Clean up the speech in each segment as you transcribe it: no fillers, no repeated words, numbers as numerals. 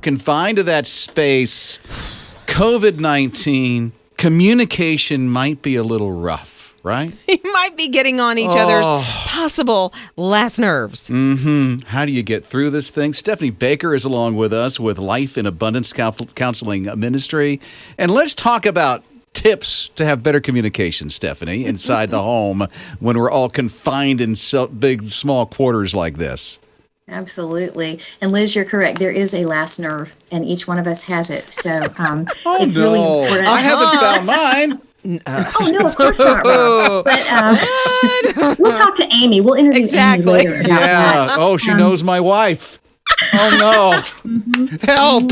confined to that space, COVID-19, communication might be a little rough, right? You might be getting on each other's possible last nerves. How do you get through this thing? Stephanie Baker is along with us with Life in Abundance Counseling Ministry. And let's talk about tips to have better communication, Stephanie, inside the home when we're all confined in big, small quarters like this. Absolutely. And Liz, you're correct. There is a last nerve, and each one of us has it. So it's no. really important. I haven't found mine. Oh, no, of course not, Rob. But we'll talk to Amy. We'll interview Amy later about that. Oh, she knows my wife. Oh, no. Help.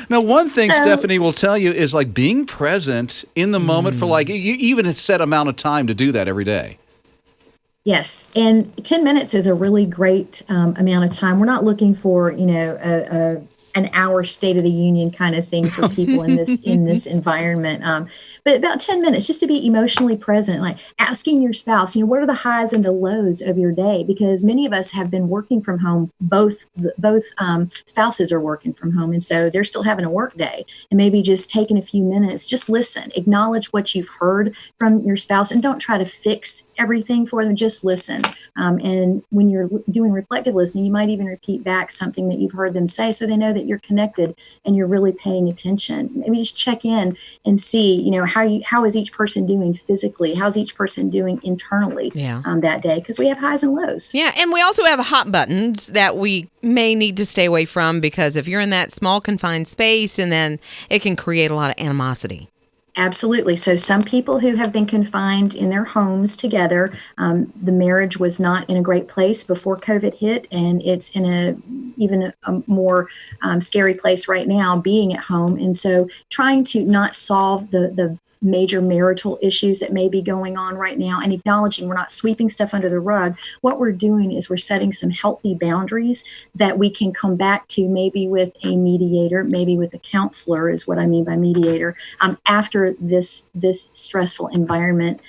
Now, one thing Stephanie will tell you is like being present in the moment for like, you even a set amount of time to do that every day. Yes, and 10 minutes is a really great amount of time. We're not looking for, an hour State of the Union kind of thing for people in this environment. But about 10 minutes just to be emotionally present, like asking your spouse, what are the highs and the lows of your day? Because many of us have been working from home. Both spouses are working from home. And so they're still having a work day, and maybe just taking a few minutes, just listen, acknowledge what you've heard from your spouse, and don't try to fix everything for them. Just listen. And when you're doing reflective listening, you might even repeat back something that you've heard them say, so they know that you're connected and you're really paying attention. Maybe just check in and see, how is each person doing physically? How's each person doing internally that day? Because we have highs and lows. Yeah, and we also have hot buttons that we may need to stay away from, because if you're in that small confined space, and then it can create a lot of animosity. Absolutely. So some people who have been confined in their homes together, the marriage was not in a great place before COVID hit, and it's in even a more scary place right now, being at home. And so trying to not solve the major marital issues that may be going on right now, and acknowledging we're not sweeping stuff under the rug. What we're doing is we're setting some healthy boundaries that we can come back to, maybe with a mediator, maybe with a counselor is what I mean by mediator, after this stressful environment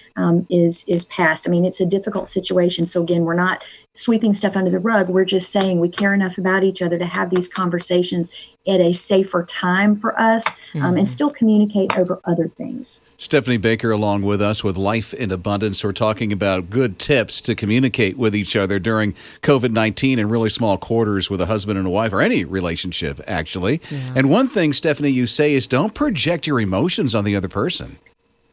is passed. I mean, it's a difficult situation. So again, we're not sweeping stuff under the rug. We're just saying we care enough about each other to have these conversations at a safer time for us, and still communicate over other things. Stephanie Baker along with us with Life in Abundance. We're talking about good tips to communicate with each other during COVID-19 in really small quarters with a husband and a wife, or any relationship, actually. Yeah. And one thing, Stephanie, you say is don't project your emotions on the other person.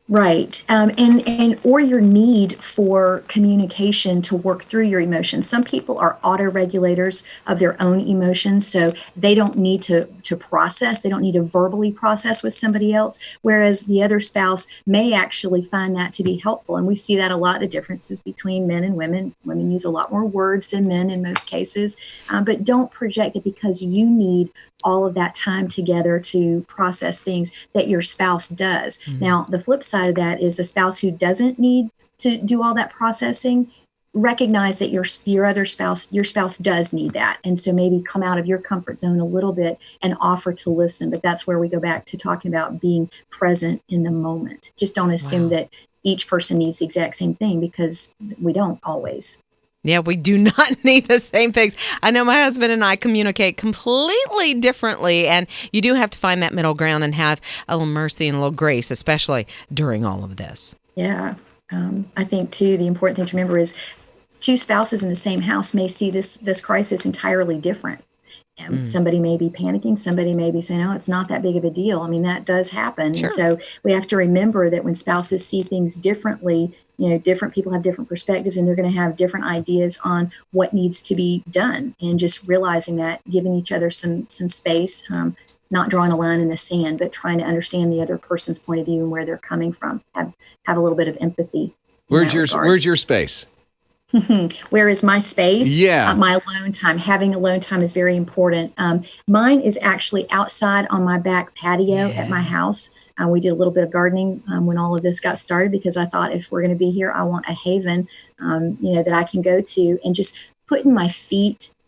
Right. And or your need for communication to work through your emotions. Some people are auto-regulators of their own emotions, so they don't need to process. They don't need to verbally process with somebody else, whereas the other spouse may actually find that to be helpful. And we see that a lot, the differences between men and women. Women use a lot more words than men in most cases, but don't project it because you need all of that time together to process things that your spouse does. Now, the flip side of that is the spouse who doesn't need to do all that processing. Recognize that your spouse does need that. And so maybe come out of your comfort zone a little bit and offer to listen. But that's where we go back to talking about being present in the moment. Just don't assume that each person needs the exact same thing, because we don't always. Yeah, we do not need the same things. I know my husband and I communicate completely differently, and you do have to find that middle ground and have a little mercy and a little grace, especially during all of this. Yeah. I think, too, the important thing to remember is two spouses in the same house may see this crisis entirely different. Somebody may be panicking. Somebody may be saying, oh, it's not that big of a deal. I mean, that does happen. Sure. And so we have to remember that when spouses see things differently, different people have different perspectives, and they're going to have different ideas on what needs to be done. And just realizing that, giving each other some space, not drawing a line in the sand, but trying to understand the other person's point of view and where they're coming from. Have a little bit of empathy. Where's your space? Where is my space? Yeah. My alone time. Having alone time is very important. Mine is actually outside on my back patio at my house. We did a little bit of gardening when all of this got started, because I thought, if we're going to be here, I want a haven, that I can go to. And just putting my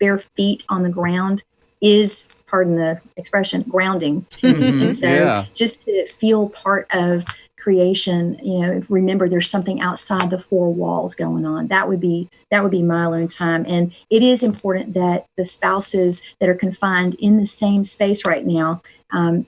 bare feet on the ground is, pardon the expression, grounding to me. And so just to feel part of creation, remember there's something outside the four walls going on. That would be my alone time. And it is important that the spouses that are confined in the same space right now,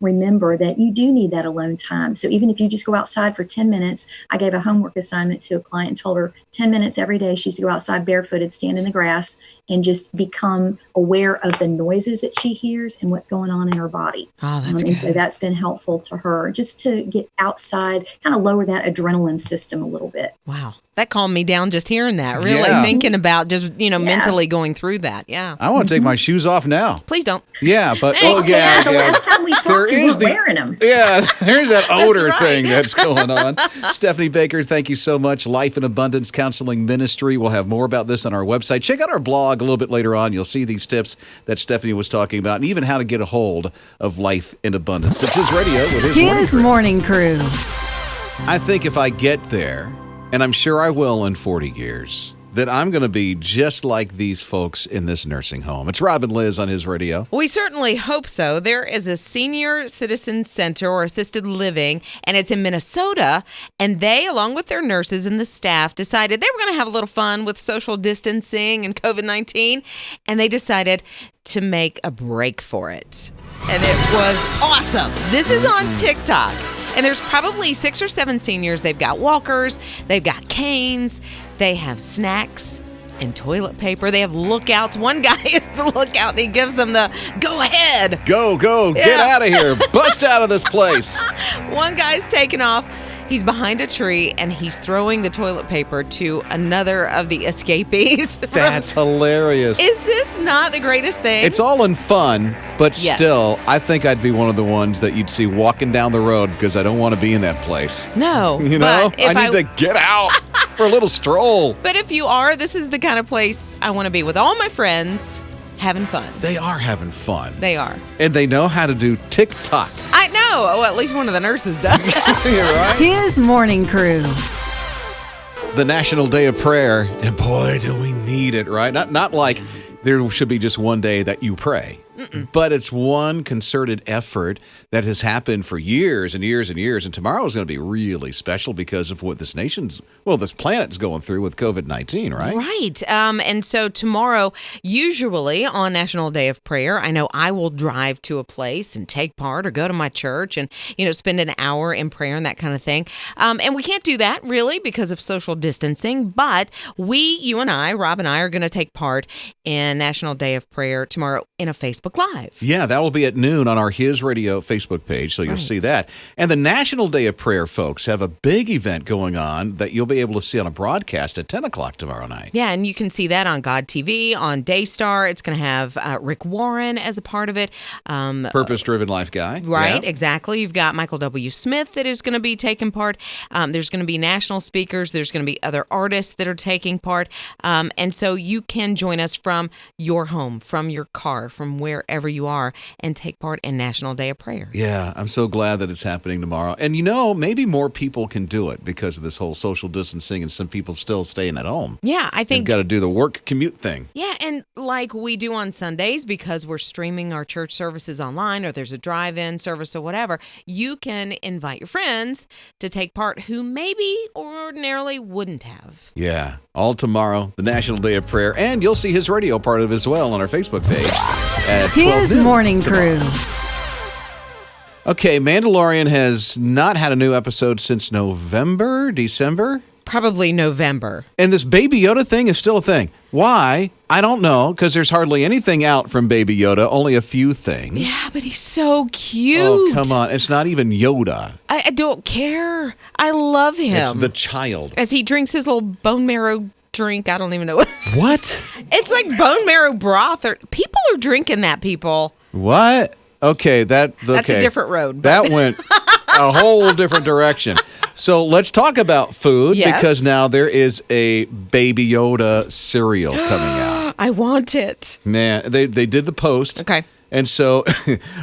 remember that you do need that alone time. So even if you just go outside for 10 minutes, I gave a homework assignment to a client and told her 10 minutes every day she's to go outside barefooted, stand in the grass, and just become aware of the noises that she hears and what's going on in her body. Oh, that's good. And so that's been helpful to her, just to get outside, kind of lower that adrenaline system a little bit. Wow. That calmed me down just hearing that, really Yeah. thinking about just, mentally going through that. Yeah. I want to take my shoes off now. Please don't. Yeah, but Thanks. yeah, The yeah. last time we talked, There you is weren't the- wearing them. Yeah, there's that odor right. thing that's going on. Stephanie Baker, thank you so much. Life in Abundance Counseling Ministry. We'll have more about this on our website. Check out our blog a little bit later on. You'll see these tips that Stephanie was talking about and even how to get a hold of Life in Abundance. It's his radio with his morning crew. Morning Crew. I think if I get there, and I'm sure I will in 40 years, that I'm going to be just like these folks in this nursing home. It's Rob and Liz on his radio. We certainly hope so. There is a senior citizen center or assisted living, and it's in Minnesota. And they, along with their nurses and the staff, decided they were going to have a little fun with social distancing and COVID-19. And they decided to make a break for it. And it was awesome. This is on TikTok. And there's probably 6 or 7 seniors. They've got walkers, they've got canes, they have snacks and toilet paper. They have lookouts. One guy is the lookout and he gives them the go ahead. Go, get Yeah. out of here. Bust out of this place. One guy's taking off. He's behind a tree and he's throwing the toilet paper to another of the escapees. That's hilarious. Is this not the greatest thing? It's all in fun, but Yes. still, I think I'd be one of the ones that you'd see walking down the road because I don't want to be in that place. no. You know, but if I need to get out for a little stroll. But if you are, this is the kind of place I want to be with all my friends having fun. They are having fun. They are. And they know how to do TikTok. I know. Well, at least one of the nurses does. You're right. His Morning Crew. The National Day of Prayer, and boy, do we need it, right? Not like there should be just one day that you pray. But it's one concerted effort that has happened for years and years and years. And tomorrow is going to be really special because of what this planet's going through with COVID-19, right? Right. And so tomorrow, usually on National Day of Prayer, I know I will drive to a place and take part or go to my church and, spend an hour in prayer and that kind of thing. And we can't do that really because of social distancing. But you and I, Rob and I, are going to take part in National Day of Prayer tomorrow in a Facebook Live. Yeah, that will be at noon on our His Radio Facebook page, so you'll see that. And the National Day of Prayer folks have a big event going on that you'll be able to see on a broadcast at 10 o'clock tomorrow night. Yeah, and you can see that on God TV, on Daystar. It's going to have Rick Warren as a part of it. Purpose-driven life guy. Right, Yeah. exactly. You've got Michael W. Smith that is going to be taking part. There's going to be national speakers. There's going to be other artists that are taking part. And so you can join us from your home, from your car, from wherever you are, and take part in National Day of Prayer. Yeah, I'm so glad that it's happening tomorrow. And maybe more people can do it because of this whole social distancing and some people still staying at home. Yeah, I They've think. got to do the work commute thing. Yeah, and like we do on Sundays, because we're streaming our church services online or there's a drive-in service or whatever, you can invite your friends to take part who maybe ordinarily wouldn't have. Yeah, all tomorrow, the National Day of Prayer. And you'll see his radio part of it as well on our Facebook page. At 12 His noon Morning tomorrow. Crew. Okay, Mandalorian has not had a new episode since December. Probably November. And this Baby Yoda thing is still a thing. Why? I don't know, because there's hardly anything out from Baby Yoda, only a few things. Yeah, but he's so cute. Oh, come on. It's not even Yoda. I don't care. I love It's him. the child. As he drinks his little bone marrow drink. I don't even know what. What? It's like bone marrow broth. Or people are drinking that, people. What? Okay, That's a different road. That went a whole different direction. So let's talk about food Yes. because now there is a Baby Yoda cereal coming out. I want it. Man, they did the post. Okay. And so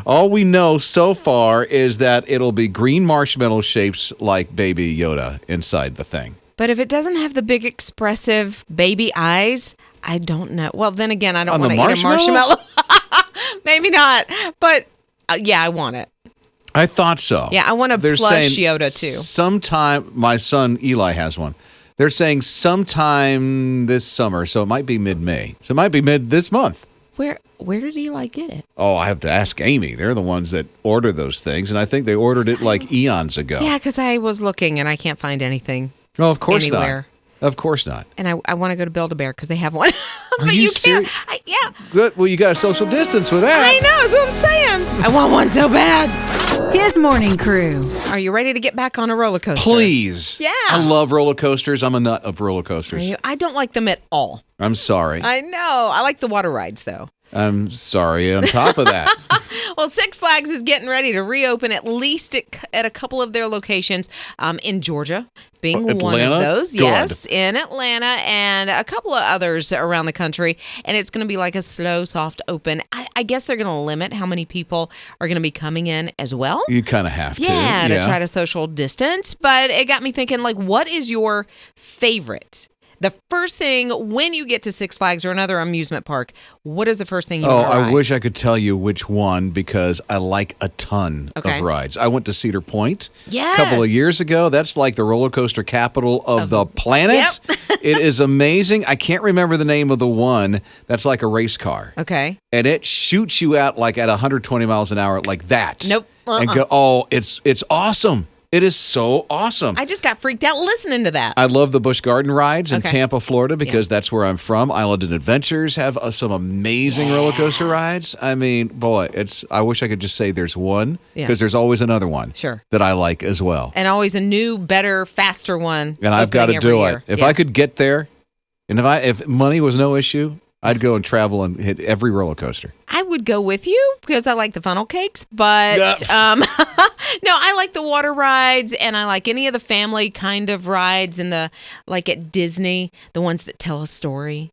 all we know so far is that it'll be green marshmallow shapes like Baby Yoda inside the thing. But if it doesn't have the big expressive baby eyes, I don't know. Well, then again, I don't On want the to eat a marshmallow? marshmallow. Maybe not. But yeah, I want it. I thought so. Yeah, I want a They're plush saying Yoda too. Sometime, my son Eli has one. They're saying sometime this summer, so it might be mid-May. So it might be mid this month. Where did Eli get it? Oh, I have to ask Amy. They're the ones that order those things, and I think they ordered it like eons ago. Yeah, because I was looking and I can't find anything. Oh, of course anywhere. not. Of course not. And I want to go to Build-A-Bear because they have one. Are But you can't. serious? Yeah. Good. Well, you got to social distance with that. I know. That's what I'm saying. I want one so bad. His morning crew. Are you ready to get back on a roller coaster? Please. Yeah. I love roller coasters. I'm a nut of roller coasters. I don't like them at all. I'm sorry. I know. I like the water rides, though. I'm sorry. On top of that, Well, Six Flags is getting ready to reopen at least at a couple of their locations in Georgia, being one Atlanta? of those. Good. Yes, in Atlanta and a couple of others around the country. And it's going to be like a slow, soft open. I guess they're going to limit how many people are going to be coming in as well. you kind of have to. Yeah, to try to social distance. But it got me thinking, like, what is your favorite? The first thing when you get to Six Flags or another amusement park, what is the first thing you Oh, want to I ride? wish I could tell you which one because I like a ton Okay. of rides. I went to Cedar Point a Yes. couple of years ago. That's like the roller coaster capital of the planet. Yep. It is amazing. I can't remember the name of the one that's like a race car. Okay. And it shoots you out like at 120 miles an hour like that. Nope. And go, oh, it's awesome. It is so awesome. I just got freaked out listening to that. I love the Busch Garden rides in Okay. Tampa, Florida, because that's where I'm from. Island and Adventures have some amazing roller coaster rides. I mean, boy, I wish I could just say there's one Yeah. because there's always another one Sure. that I like as well. And always a new, better, faster one. And I've got to opening every do year. it. If Yeah. I could get there, and if money was no issue, I'd go and travel and hit every roller coaster. I would go with you because I like the funnel cakes, but no, I like the water rides and I like any of the family kind of rides and like at Disney, the ones that tell a story.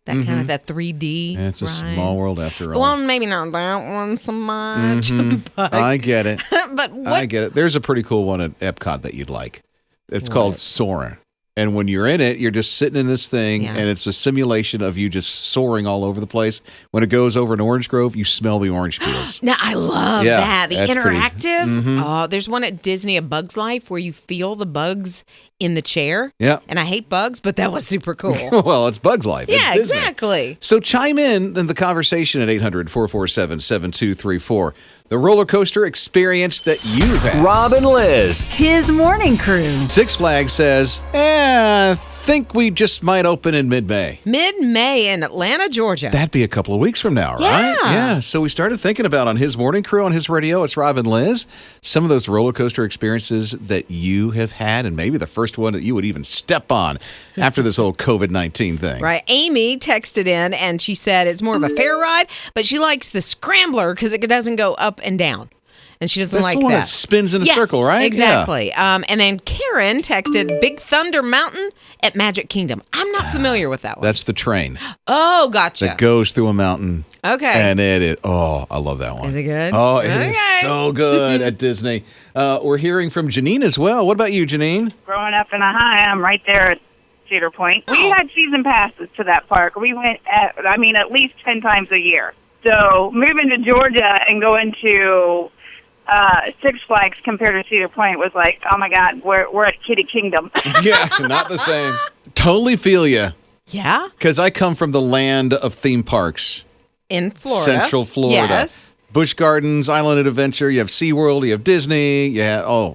That kind of that 3D. And it's a rides. small world after all. Well, maybe not that one so much, but, I get it. but what? I get it. There's a pretty cool one at Epcot that you'd like. It's called Soarin'. And when you're in it, you're just sitting in this thing, Yeah. and it's a simulation of you just soaring all over the place. When it goes over an orange grove, you smell the orange peels. Now, I love Yeah, that. The that's pretty- interactive. Oh, there's one at Disney, A Bug's Life, where you feel the bugs in the chair. Yeah. And I hate bugs, but that was super cool. Well, it's Bug's Life. It's Yeah, Disney. exactly. So chime in the conversation at 800-447-7234. The roller coaster experience that you've had. Rob and Liz. His morning crew. Six Flags says, I think we just might open in mid-May. Mid-May in Atlanta, Georgia. That'd be a couple of weeks from now, right? Yeah. Yeah. So we started thinking about on his morning crew on his radio, it's Rob and Liz, some of those roller coaster experiences that you have had, and maybe the first one that you would even step on after this whole COVID-19 thing. Right. Amy texted in and she said it's more of a fair ride, but she likes the scrambler because it doesn't go up and down. And she doesn't That's like the one that. that spins in a Yes, circle, right? Exactly. And then Karen texted Big Thunder Mountain at Magic Kingdom. I'm not familiar with that one. That's the train Oh, gotcha. that goes through a mountain. Okay. And it is, I love that one. Is it good? Oh, it is Okay. so good at Disney. We're hearing from Janine as well. What about you, Janine? Growing up in a high, I'm right there at Cedar Point. We had season passes to that park. We went at least 10 times a year. So moving to Georgia and going to Six Flags compared to Cedar Point was like, oh my God, we're at Kitty Kingdom. Yeah, not the same. Totally feel you. Yeah. Because I come from the land of theme parks. In Florida. Central Florida. Yes. Busch Gardens, Island of Adventure. You have SeaWorld. You have Disney. Yeah. Oh,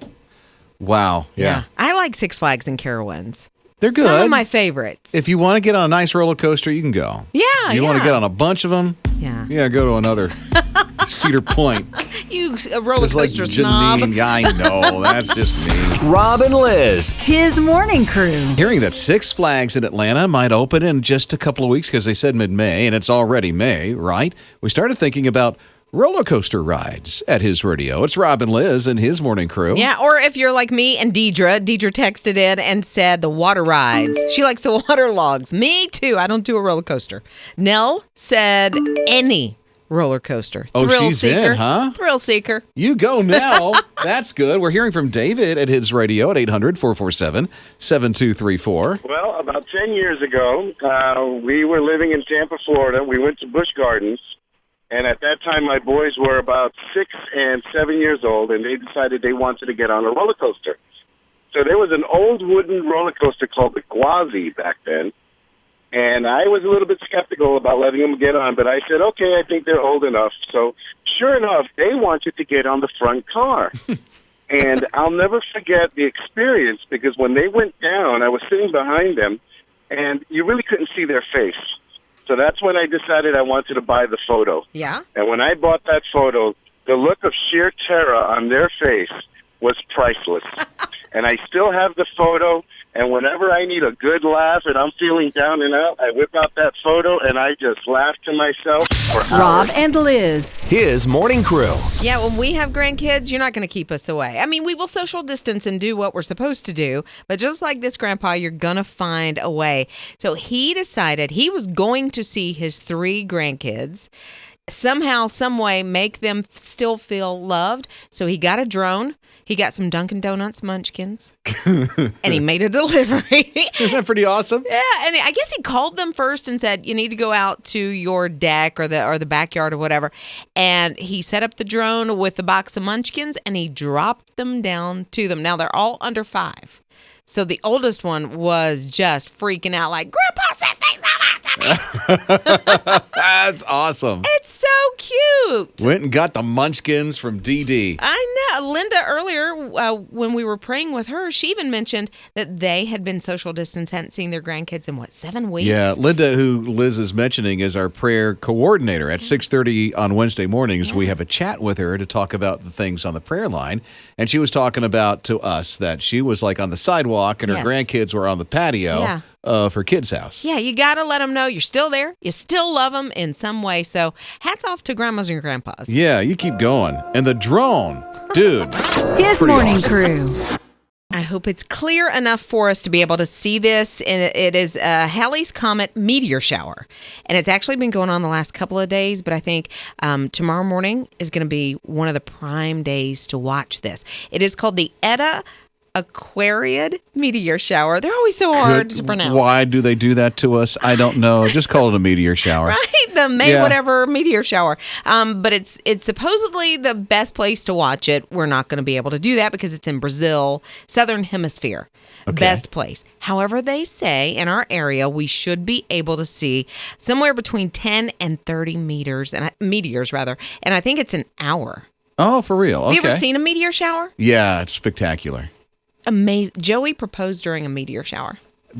wow. Yeah. I like Six Flags and Carowinds. They're good. Some of my favorites. If you want to get on a nice roller coaster, you can go. Yeah, You want to yeah. get on a bunch of them? Yeah. Yeah, go to another Cedar Point. You a roller It's like coaster snob. Janine. Yeah, I know. That's just me. Rob and Liz. His morning crew. Hearing that Six Flags in Atlanta might open in just a couple of weeks because they said mid-May, and it's already May, right? We started thinking about roller coaster rides at his radio. It's Rob and Liz and his morning crew. Yeah, or if you're like me and Deidre texted in and said the water rides. She likes the water logs. Me too. I don't do a roller coaster. Nell said any roller coaster. Oh, Thrill she's seeker. in, huh? Thrill seeker. You go now. That's good. We're hearing from David at his radio at 800-447-7234. Well, about 10 years ago, we were living in Tampa, Florida. We went to Busch Gardens, and at that time, my boys were about 6 and 7 years old, and they decided they wanted to get on a roller coaster. So there was an old wooden roller coaster called the Gwazi back then, And I was a little bit skeptical about letting them get on, but I said, okay, I think they're old enough. So sure enough, they wanted to get on the front car. And I'll never forget the experience because when they went down, I was sitting behind them, and you really couldn't see their face. So that's when I decided I wanted to buy the photo. Yeah. And when I bought that photo, the look of sheer terror on their face was priceless. And I still have the photo, and whenever I need a good laugh and I'm feeling down and out, I whip out that photo and I just laugh to myself for Rob hours. and Liz. His morning crew. Yeah, when we have grandkids, you're not going to keep us away. I mean, we will social distance and do what we're supposed to do, but just like this grandpa, you're going to find a way. So he decided he was going to see his 3 grandkids, somehow, some way, make them still feel loved. So he got a drone. He got some Dunkin' Donuts munchkins, and he made a delivery. Isn't that pretty awesome? Yeah, and I guess he called them first and said, you need to go out to your deck or the backyard or whatever. And he set up the drone with the box of munchkins, and he dropped them down to them. Now, they're all under 5. So the oldest one was just freaking out like, Grandpa said things about to me. That's awesome. It's so cute. Went and got the munchkins from DD. I know. Linda, earlier, when we were praying with her, she even mentioned that they had been social distance, hadn't seen their grandkids in, 7 weeks? Yeah, Linda, who Liz is mentioning, is our prayer coordinator. At 6:30 on Wednesday mornings, we have a chat with her to talk about the things on the prayer line. And she was talking about to us that she was like on the sidewalk and her Yes. grandkids were on the patio Yeah. of her kid's house. Yeah, you got to let them know you're still there. You still love them in some way. So hats off to grandmas and grandpas. Yeah, you keep going. And the drone, dude. His Pretty morning awesome. crew. I hope it's clear enough for us to be able to see this. And it is Halley's Comet meteor shower. And it's actually been going on the last couple of days, but I think tomorrow morning is going to be one of the prime days to watch this. It is called the Eta Aquariid meteor shower. They're always so hard to pronounce. Why do they do that to us? I don't know. Just call it a meteor shower. Right, the May Yeah. whatever meteor shower. But it's supposedly the best place to watch it. We're not going to be able to do that because it's in Brazil, Southern Hemisphere. Okay. Best place. However, they say in our area we should be able to see somewhere between 10 and 30 meteors and meteors rather. And I think it's an hour. Oh, for real? Okay. Have you ever seen a meteor shower? Yeah, it's spectacular. Amazing. Joey proposed during a meteor shower.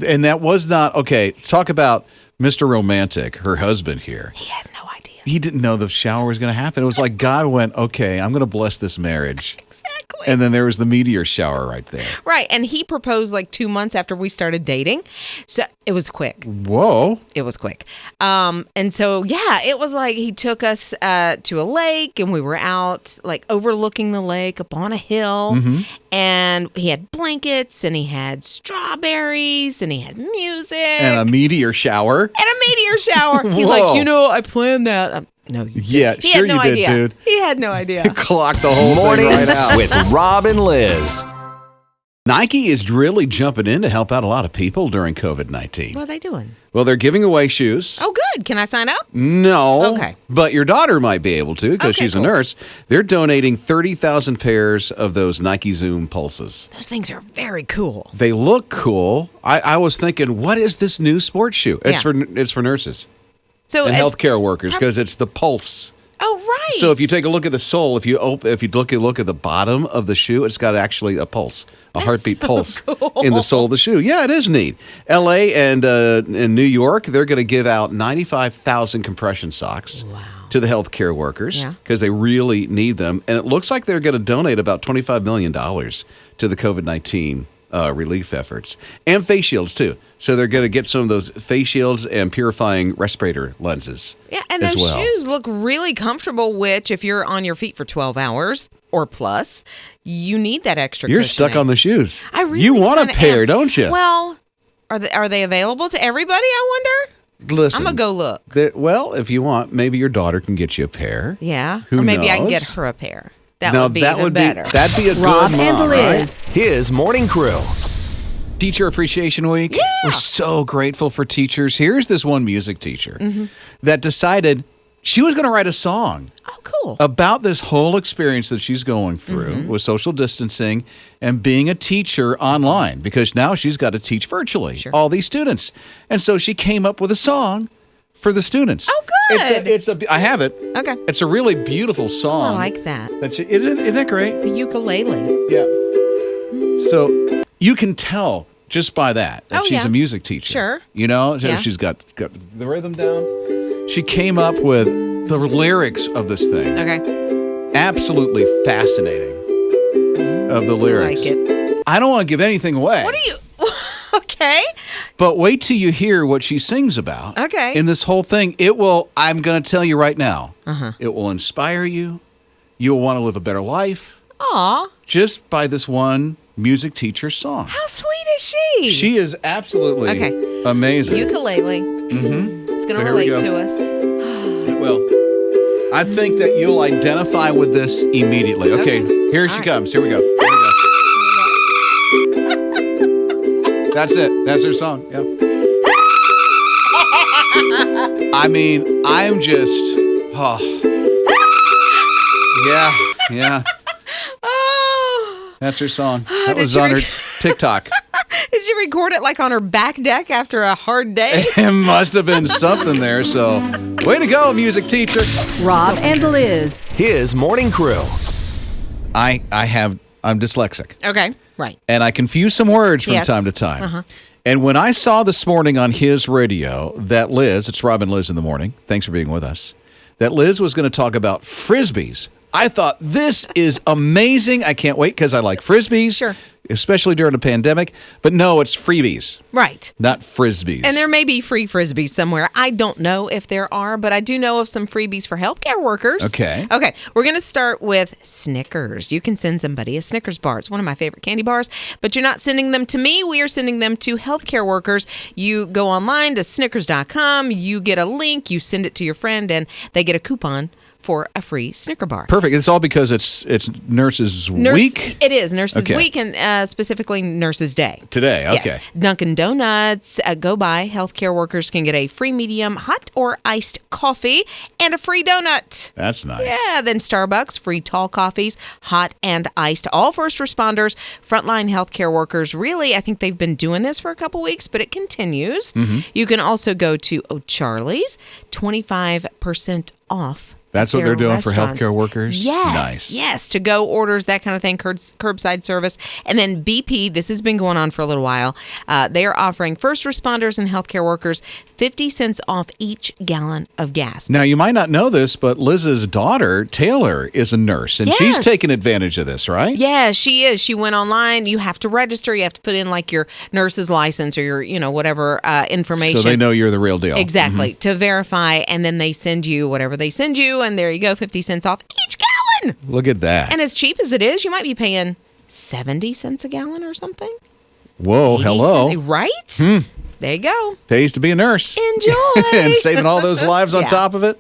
And that was not, okay, talk about Mr. Romantic, her husband here. He had no idea. He didn't know the shower was going to happen. It was like God went, okay, I'm going to bless this marriage. Exactly. And then there was the meteor shower right there. Right. And he proposed like 2 months after we started dating. So it was quick. Whoa. It was quick. And so, yeah, it was like he took us to a lake and we were out like overlooking the lake up on a hill. Mm-hmm. And he had blankets and he had strawberries and he had music. And a meteor shower. And a meteor shower. He's Whoa. like, I planned that. No, you Yeah, didn't. He sure had no you did, idea. dude. He had no idea. Clock the whole Mornings thing right out. with Rob and Liz. Nike is really jumping in to help out a lot of people during COVID-19. What are they doing? Well, they're giving away shoes. Oh, good. Can I sign up? No. Okay. But your daughter might be able to because Okay, she's cool. a nurse. They're donating 30,000 pairs of those Nike Zoom Pulses. Those things are very cool. They look cool. I was thinking, what is this new sports shoe? It's for nurses So and it's- healthcare workers because it's the Pulse. Oh, right. So if you take a look at the sole, if you look at the bottom of the shoe, it's got actually a pulse, a heartbeat pulse in the sole of the shoe. Yeah, it is neat. L.A. and New York, they're going to give out 95,000 compression socks to the healthcare workers Yeah. because they really need them. And it looks like they're going to donate about $25 million to the COVID-19 relief efforts and face shields too. So they're going to get some of those face shields and purifying respirator lenses. Yeah, and as those well. shoes look really comfortable, which if you're on your feet for 12 hours or plus, you need that extra You're stuck cushioning. on the shoes. I really you want a kinda pair, am. don't you? Well, are they available to everybody, I wonder? Listen. I'm going to go look. Well, if you want, maybe your daughter can get you a pair. Yeah. Who or maybe I can get knows? her a pair. That Now, would be that even would better. that'd be a Rob good and mom, Liz. right? His morning crew. Teacher Appreciation Week. Yeah. We're so grateful for teachers. Here's this one music teacher Mm-hmm. that decided she was going to write a song. Oh, cool. about this whole experience that she's going through with social distancing and being a teacher online, because now she's got to teach virtually all these students. And so she came up with a song for the students. Oh, good. I have it. Okay. It's a really beautiful song. I like that. Isn't that great? The ukulele. Yeah. So you can tell just by that Oh, she's yeah. a music teacher. Sure. You know, Yeah. she's got the rhythm down. She came up with the lyrics of this thing. Okay. Absolutely fascinating of the lyrics. I like it. I don't want to give anything away. What are you? Okay. But wait till you hear what she sings about. Okay. In this whole thing, I'm going to tell you right now, Uh-huh. it will inspire you. You'll want to live a better life Aw, just by this one music teacher song. how sweet is she? She is absolutely Okay. amazing. Ukulele. Mm-hmm. It's going to So here we relate go. to us. It will. I think that you'll identify with this immediately. Okay, here she right. comes. Here we go. Here we go. That's it. That's her song. Yeah. I mean, I'm just, yeah. Oh. That's her song. That did was you on her re- TikTok. Did she record it like on her back deck after a hard day? It must have been something there. So, way to go, music teacher. Rob and Liz. His morning crew. I'm dyslexic. Okay. Right. And I confuse some words from Yes. time to time. And when I saw this morning on his radio that Liz, it's Rob and Liz in the morning, thanks for being with us, that Liz was going to talk about Frisbees, I thought, this is amazing. I can't wait because I like Frisbees, Sure. especially during a pandemic. But no, it's freebies, Right. not Frisbees. And there may be free Frisbees somewhere. I don't know if there are, but I do know of some freebies for healthcare workers. Okay. Okay. We're going to start with Snickers. You can send somebody a Snickers bar. It's one of my favorite candy bars, but you're not sending them to me. We are sending them to healthcare workers. You go online to snickers.com, you get a link, you send it to your friend, and they get a coupon for a free Snicker bar. Perfect. It's all because it's Nurses Week It is Nurses Okay. Week and specifically Nurses Day. today. Okay. Yes. Dunkin' Donuts, go by. Healthcare workers can get a free medium hot or iced coffee and a free donut. That's nice. Yeah, then Starbucks, free tall coffees, hot and iced. All first responders, frontline healthcare workers. Really, I think they've been doing this for a couple weeks, but it continues. Mm-hmm. You can also go to O'Charlie's, 25% off. That's what their they're doing for restaurants. healthcare workers? Yes. Nice. Yes. To go orders, that kind of thing, curbside service. And then BP, this has been going on for a little while. They are offering first responders and healthcare workers 50 cents off each gallon of gas. Now, you might not know this, but Liz's daughter, Taylor, is a nurse, and she's Yes. taking advantage of this, right? Yeah, she is. She went online. You have to register. You have to put in like your nurse's license or your, whatever information. So they know you're the real deal. Exactly. To verify. And then they send you whatever they send you. And there you go, 50 cents off each gallon. Look at that. And as cheap as it is, you might be paying 70 cents a gallon or something. Whoa, 80 hello. cents, right? There you go. Pays to be a nurse. Enjoy. And saving all those lives on Yeah. top of it.